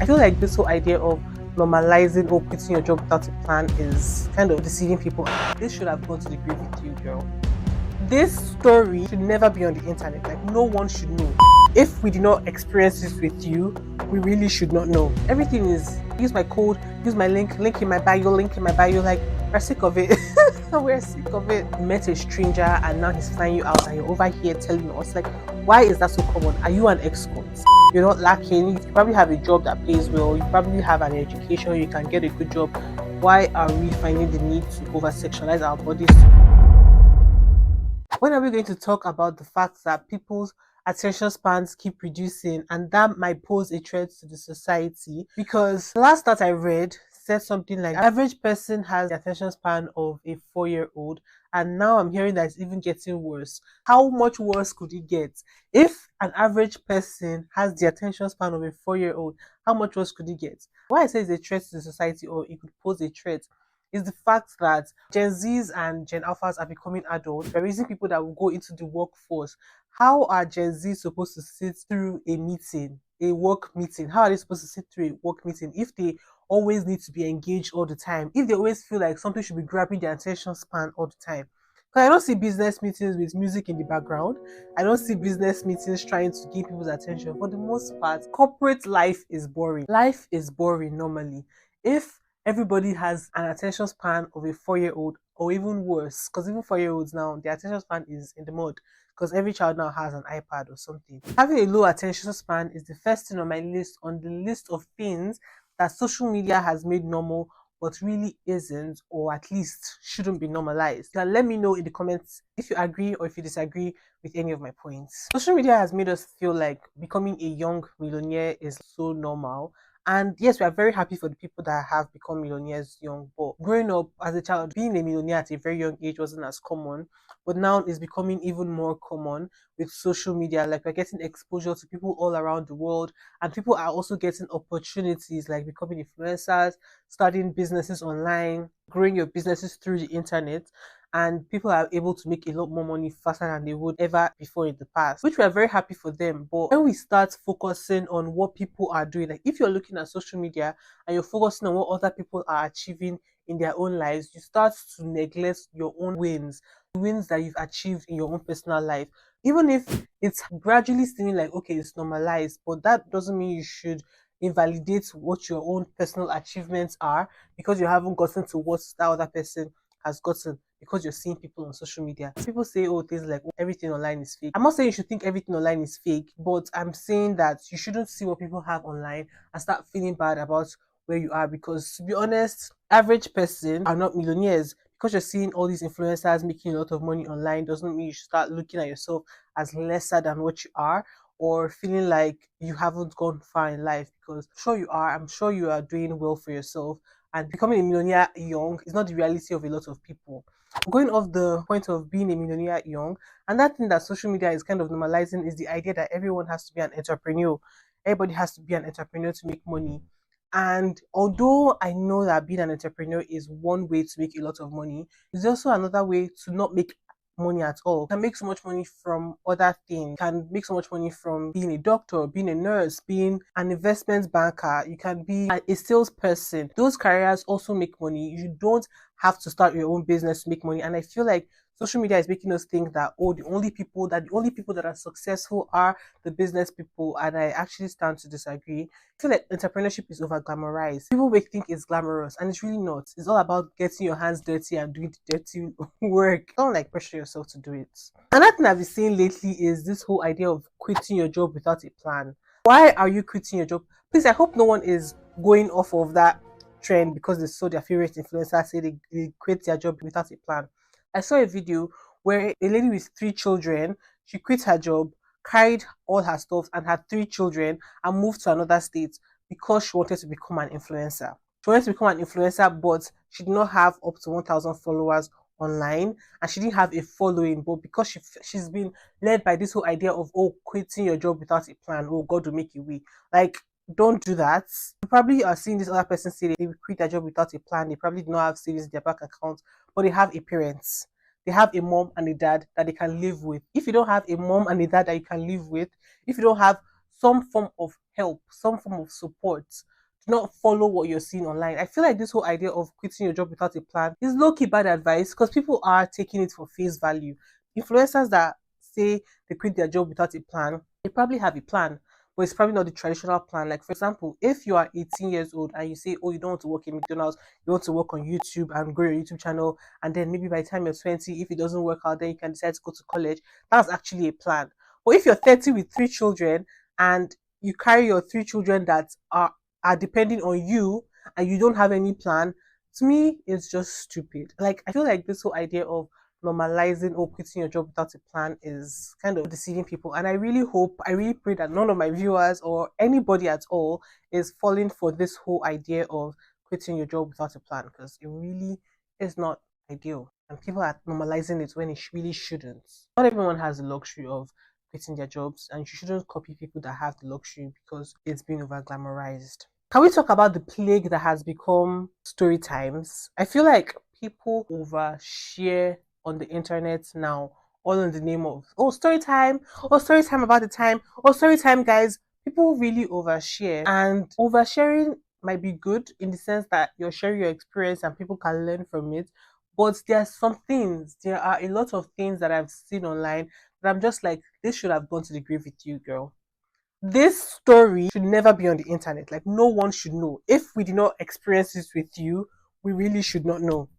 I feel like this whole idea of normalizing or quitting your job without a plan is kind of deceiving people. This should have gone to the grave with you, girl. This story should never be on the internet. Like, no one should know. If we did not experience this with you, we really should not know. Everything is use my code, use my link in my bio, link in my bio. Like, we're sick of it. We're sick of it. You met a stranger and now he's flying you out and you're over here telling us, like, why is that so common? Are you an escort? You're not lacking. You probably have a job that pays well. You probably have an education. You can get a good job. Why are we finding the need to over sexualize our bodies? When are we going to talk about the fact that people's attention spans keep reducing and that might pose a threat to the society? Because the last that I read said something like average person has the attention span of a 4-year-old, and now I'm hearing that it's even getting worse. How much worse could it get? If an average person has the attention span of a 4-year-old, how much worse could it get? Why I say it's a threat to the society, or it could pose a threat, is the fact that Gen Zs and Gen Alphas are becoming adults. They're raising people that will go into the workforce. How are Gen Zs supposed to sit through a meeting, a work meeting? How are they supposed to sit through a work meeting if they always need to be engaged all the time? If they always feel like something should be grabbing their attention span all the time? Because I don't see business meetings with music in the background. I don't see business meetings trying to give people's attention. For the most part, corporate life is boring. Life is boring normally. If everybody has an attention span of a 4-year-old, or even worse, because even 4-year-olds now, their attention span is in the mud because every child now has an iPad or something. Having a low attention span is the first thing on my list, on the list of things that social media has made normal but really isn't, or at least shouldn't be normalized. Now let me know in the comments if you agree or if you disagree with any of my points. Social media has made us feel like becoming a young millionaire is so normal. And yes, we are very happy for the people that have become millionaires young. But growing up as a child, being a millionaire at a very young age wasn't as common. But now it's becoming even more common with social media. Like, we're getting exposure to people all around the world, and people are also getting opportunities like becoming influencers, starting businesses online, growing your businesses through the internet, and people are able to make a lot more money faster than they would ever before in the past, which we are very happy for them. But when we start focusing on what people are doing, like if you're looking at social media and you're focusing on what other people are achieving in their own lives, you start to neglect your own wins, the wins that you've achieved in your own personal life. Even if it's gradually seeming like, okay, it's normalized, but that doesn't mean you should invalidate what your own personal achievements are because you haven't gotten to what that other person has gotten, because you're seeing people on social media. People say, oh, things like, oh, everything online is fake. I'm not saying you should think everything online is fake, but I'm saying that you shouldn't see what people have online and start feeling bad about where you are, because to be honest, average person are not millionaires. Because you're seeing all these influencers making a lot of money online doesn't mean you should start looking at yourself as lesser than what you are, or feeling like you haven't gone far in life, because I'm sure you are. I'm sure you are doing well for yourself, and becoming a millionaire young is not the reality of a lot of people. Going off the point of being a millionaire young, and that thing that social media is kind of normalizing is the idea that everyone has to be an entrepreneur. Everybody has to be an entrepreneur to make money. And although I know that being an entrepreneur is one way to make a lot of money, there's also another way to not make money at all. You can make so much money from other things. You can make so much money from being a doctor, being a nurse, being an investment banker. You can be a salesperson. Those careers also make money. You don't have to start your own business to make money. And I feel like social media is making us think that, oh, the only people that are successful are the business people, and I actually stand to disagree. I feel like entrepreneurship is over glamorized. People may think it's glamorous, and it's really not. It's all about getting your hands dirty and doing the dirty work. Don't like pressure yourself to do it. Another thing I've been seeing lately is this whole idea of quitting your job without a plan. Why are you quitting your job? Please, I hope no one is going off of that trend because they saw their favorite influencer say they quit their job without a plan. I saw a video where a lady with 3 children, she quit her job, carried all her stuff and had 3 children and moved to another state because she wanted to become an influencer. She wanted to become an influencer, but she did not have up to 1,000 followers online, and she didn't have a following. But because she's been led by this whole idea of, oh, quitting your job without a plan, oh, God will make a way. Like, don't do that. You probably are seeing this other person say they will quit their job without a plan. They probably do not have savings in their bank account, but they have a parents. They have a mom and a dad that they can live with. If you don't have a mom and a dad that you can live with, if you don't have some form of help, some form of support, Do not follow what you're seeing online. I feel like this whole idea of quitting your job without a plan is low-key bad advice because people are taking it for face value. Influencers that say they quit their job without a plan, they probably have a plan, but it's probably not the traditional plan. Like, for example, if you are 18 years old and you say, oh, you don't want to work in McDonald's, you want to work on YouTube and grow your YouTube channel, and then maybe by the time you're 20, if it doesn't work out, then you can decide to go to college. That's actually a plan. But if you're 30 with 3 children and you carry your 3 children that are depending on you and you don't have any plan, to me, it's just stupid. Like, I feel like this whole idea of normalizing or quitting your job without a plan is kind of deceiving people. And I really hope, I really pray that none of my viewers or anybody at all is falling for this whole idea of quitting your job without a plan, because it really is not ideal. And people are normalizing it when it really shouldn't. Not everyone has the luxury of quitting their jobs, and you shouldn't copy people that have the luxury because it's been over glamorized. Can we talk about the plague that has become story times? I feel like people overshare on the internet now, all in the name of, oh, story time, oh, story time about the time, oh, story time, guys. People really overshare, and oversharing might be good in the sense that you're sharing your experience and people can learn from it. But there are a lot of things that I've seen online that I'm just like, this should have gone to the grave with you, girl. This story should never be on the internet. Like, no one should know. If we did not experience this with you, we really should not know.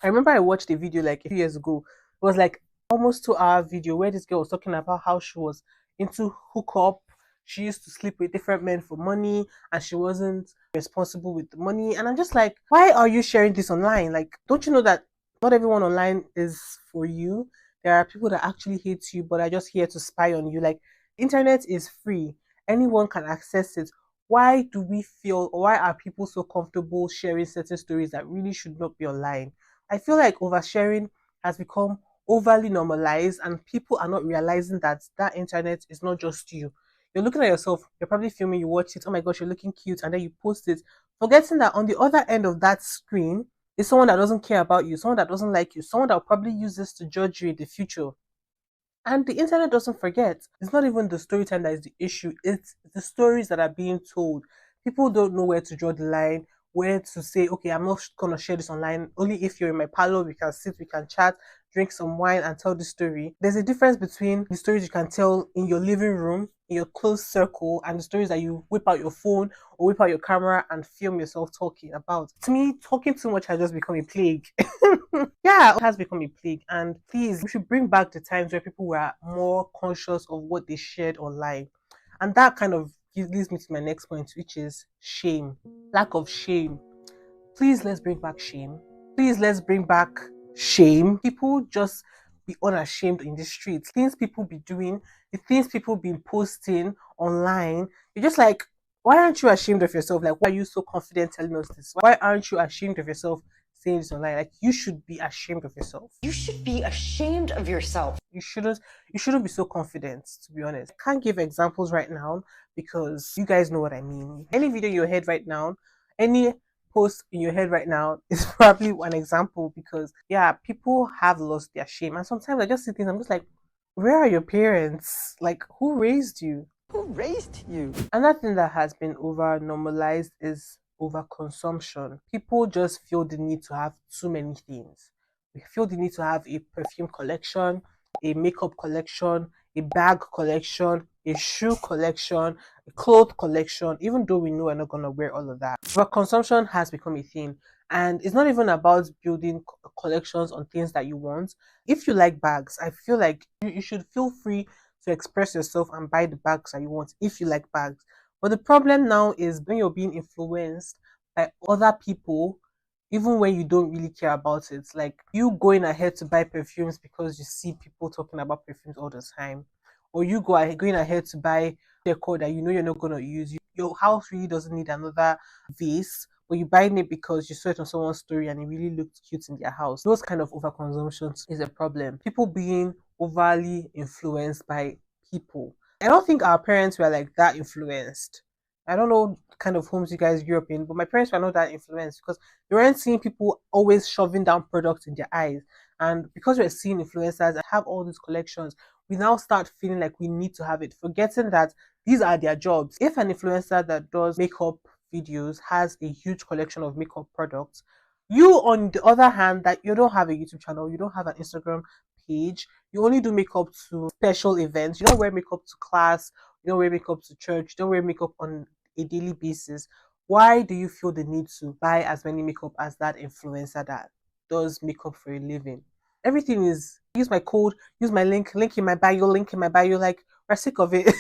I remember I watched a video like a few years ago. It was like almost 2 hour video where this girl was talking about how she was into hookup. She used to sleep with different men for money and she wasn't responsible with the money. And I'm just like, why are you sharing this online? Like, don't you know that not everyone online is for you? There are people that actually hate you but are just here to spy on you. Like, internet is free, anyone can access it. Why do we feel, or why are people so comfortable sharing certain stories that really should not be online? I feel like oversharing has become overly normalized and people are not realizing that that internet is not just you. You're looking at yourself, you're probably filming, you watch it, oh my gosh, you're looking cute, and then you post it, forgetting that on the other end of that screen is someone that doesn't care about you, someone that doesn't like you, someone that will probably use this to judge you in the future. And the internet doesn't forget. It's not even the story time that is the issue, it's the stories that are being told. People don't know where to draw the line, where to say, okay, I'm not going to share this online. Only if you're in my parlor, we can sit, we can chat, drink some wine, and tell the story. There's a difference between the stories you can tell in your living room, in your close circle, and the stories that you whip out your phone or whip out your camera and film yourself talking about. To me, talking too much has just become a plague. Yeah, it has become a plague. And please, we should bring back the times where people were more conscious of what they shared online. And that kind of leads me to my next point, which is shame. Lack of shame. Please, let's bring back shame. Please, let's bring back shame. People just be unashamed in the streets. Things people be doing, the things people be posting online. You're just like, why aren't you ashamed of yourself? Like, why are you so confident telling us this? Why aren't you ashamed of yourself saying this online? Like, you should be ashamed of yourself. You should be ashamed of yourself. You shouldn't be so confident, to be honest. I can't give examples right now because you guys know what I mean. Any video in your head right now, any post in your head right now is probably one example, because yeah, people have lost their shame. And sometimes I just see things, I'm just like, where are your parents? Like, who raised you? Who raised you? Another thing that has been over normalized is overconsumption. People just feel the need to have too many things. We feel the need to have a perfume collection, a makeup collection, a bag collection, a shoe collection, a clothes collection, even though we know we're not going to wear all of that. But consumption has become a thing. And it's not even about building collections on things that you want. If you like bags, I feel like you should feel free to express yourself and buy the bags that you want if you like bags. But the problem now is when you're being influenced by other people, even when you don't really care about it. Like, you going ahead to buy perfumes because you see people talking about perfumes all the time, or you going ahead to buy decor that you know you're not going to use. Your house really doesn't need another vase, but you're buying it because you saw it on someone's story and it really looked cute in their house. Those kind of overconsumption is a problem. People being overly influenced by people. I don't think our parents were like that influenced. I don't know the kind of homes you guys grew up in, but my parents were not that influenced because they weren't seeing people always shoving down products in their eyes. And because we're seeing influencers and have all these collections, we now start feeling like we need to have it, forgetting that these are their jobs. If an influencer that does makeup videos has a huge collection of makeup products. You, on the other hand, that you don't have a YouTube channel, you don't have an Instagram page, you only do makeup to special events, you don't wear makeup to class, you don't wear makeup to church, you don't wear makeup on a daily basis. Why do you feel the need to buy as many makeup as that influencer that does makeup for a living? Everything is use my code, use my link in my bio, link in my bio. Like, we're sick of it.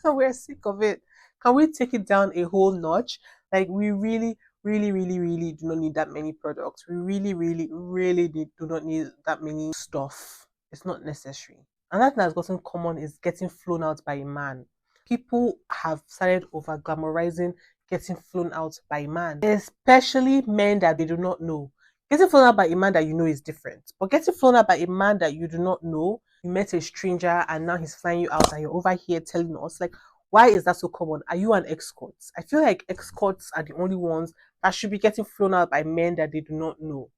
We're sick of it. Can we take it down a whole notch? Like, we really, really, really, really do not need that many products. We really, really, really do not need that many stuff. It's not necessary. Another thing that's gotten common is getting flown out by a man. People have started over glamorizing getting flown out by a man, especially men that they do not know. Getting flown out by a man that you know is different. But getting flown out by a man that you do not know, you met a stranger and now he's flying you out and you're over here telling us, like, why is that so common? Are you an escort? I feel like escorts are the only ones that should be getting flown out by men that they do not know.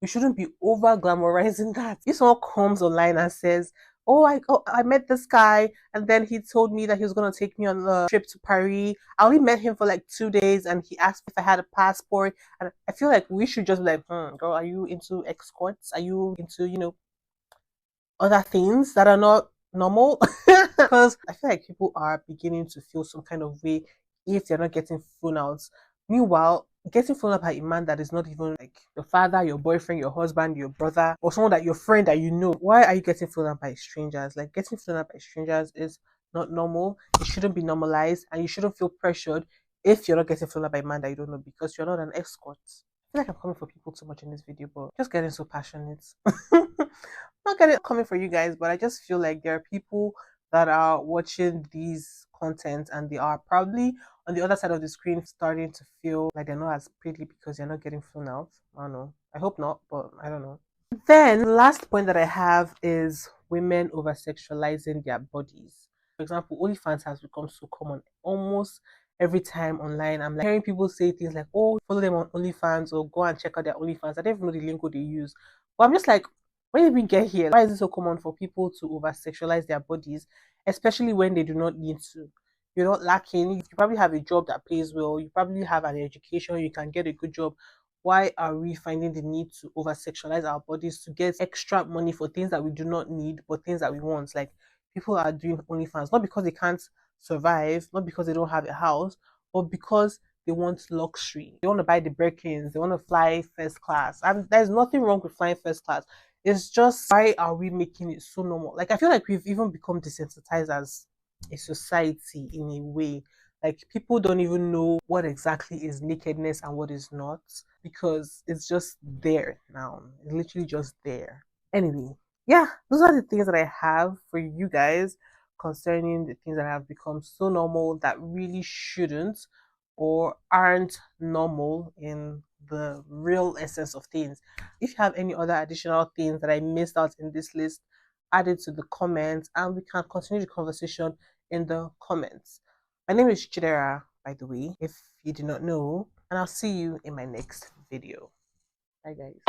We shouldn't be over glamorizing that. If someone comes online and says, I met this guy and then he told me that he was gonna take me on a trip to Paris. I only met him for like 2 days and he asked if I had a passport. And I feel like we should just be like, girl, are you into escorts? Are you into, other things that are not normal? Because I feel like people are beginning to feel some kind of way if they're not getting flown out. Meanwhile, getting flown out by a man that is not even like your father, your boyfriend, your husband, your brother, or someone that your friend that you know. Why are you getting flown out by strangers? Like, getting flown out by strangers is not normal. It shouldn't be normalized, and you shouldn't feel pressured if you're not getting flown out by a man that you don't know because you're not an escort. I feel like I'm coming for people too much in this video, but just getting so passionate. Not getting coming for you guys, but I just feel like there are people that are watching these content and they are probably on the other side of the screen starting to feel like they're not as pretty because they're not getting flown out. I don't know. I hope not, but I don't know. Then the last point that I have is women over sexualizing their bodies. For example, OnlyFans has become so common. Almost every time online, I'm like hearing people say things like, "Oh, follow them on OnlyFans or go and check out their OnlyFans." I don't even know the lingo they use, but I'm just like, when did we get here? Why is it so common for people to over sexualize their bodies, especially when they do not need to? You're not lacking. You probably have a job that pays well. You probably have an education. You can get a good job. Why are we finding the need to over sexualize our bodies to get extra money for things that we do not need, but things that we want? Like, people are doing OnlyFans not because they can't survive, not because they don't have a house, but because they want luxury. They want to buy the Birkins. They want to fly first class. And there's nothing wrong with flying first class. It's just, why are we making it so normal? Like, I feel like we've even become desensitized as a society in a way. Like, people don't even know what exactly is nakedness and what is not because it's just there now. It's literally just there. Anyway, yeah, those are the things that I have for you guys concerning the things that have become so normal that really shouldn't or aren't normal in the real essence of things. If you have any other additional things that I missed out in this list, add it to the comments and we can continue the conversation in the comments. My name is Chidera, by the way, if you do not know, and I'll see you in my next video. Bye, guys.